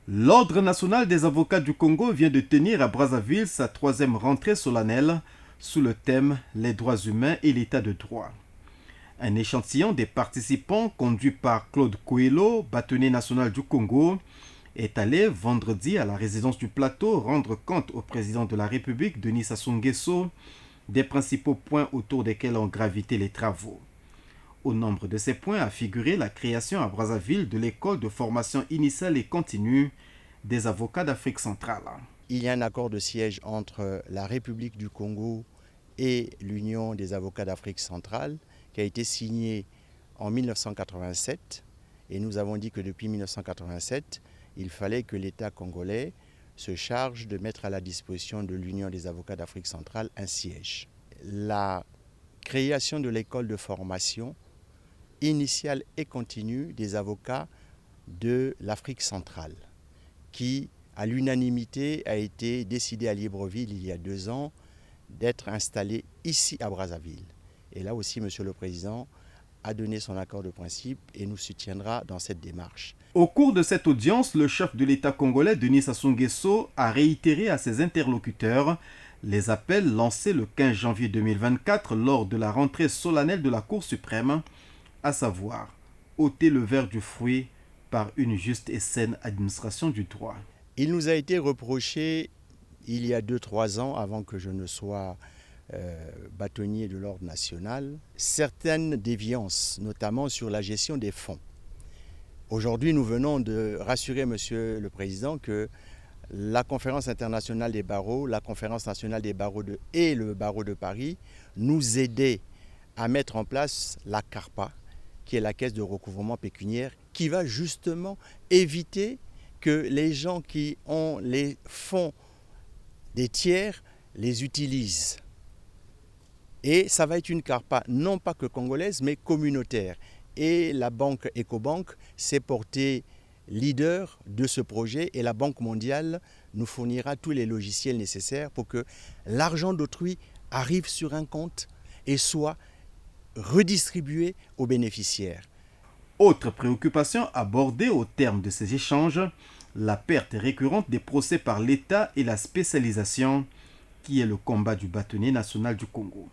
L'Ordre national des avocats du Congo vient de tenir à Brazzaville sa troisième rentrée solennelle sous le thème Les droits humains et l'état de droit. Un échantillon des participants conduit par Claude Coelho, bâtonnier national du Congo, est allé vendredi à la résidence du plateau rendre compte au président de la République, Denis Sassou Nguesso, des principaux points autour desquels ont gravité les travaux. Au nombre de ces points a figuré la création à Brazzaville de l'école de formation initiale et continue des avocats d'Afrique centrale. Il y a un accord de siège entre la République du Congo et l'Union des avocats d'Afrique centrale qui a été signé en 1987 et nous avons dit que depuis 1987, il fallait que l'État congolais se charge de mettre à la disposition de l'Union des avocats d'Afrique centrale un siège. La création de l'école de formation initiale et continue des avocats de l'Afrique centrale, qui à l'unanimité a été décidé à Libreville il y a 2 ans d'être installé ici à Brazzaville. Et là aussi, Monsieur le Président a donné son accord de principe et nous soutiendra dans cette démarche. Au cours de cette audience, le chef de l'État congolais, Denis Sassou Nguesso, a réitéré à ses interlocuteurs les appels lancés le 15 janvier 2024 lors de la rentrée solennelle de la Cour suprême, à savoir ôter le verre du fruit par une juste et saine administration du droit. Il nous a été reproché il y a 2-3 ans, avant que je ne sois bâtonnier de l'ordre national, certaines déviances, notamment sur la gestion des fonds. Aujourd'hui, nous venons de rassurer Monsieur le Président que la Conférence internationale des barreaux, la Conférence nationale des barreaux et le barreau de Paris nous aidaient à mettre en place la CARPA, qui est la caisse de recouvrement pécuniaire, qui va justement éviter que les gens qui ont les fonds des tiers les utilisent. Et ça va être une CARPA non pas que congolaise, mais communautaire. Et la banque Ecobank s'est portée leader de ce projet et la Banque mondiale nous fournira tous les logiciels nécessaires pour que l'argent d'autrui arrive sur un compte et soit redistribué aux bénéficiaires. Autre préoccupation abordée au terme de ces échanges, la perte récurrente des procès par l'État et la spécialisation, qui est le combat du bâtonnier national du Congo.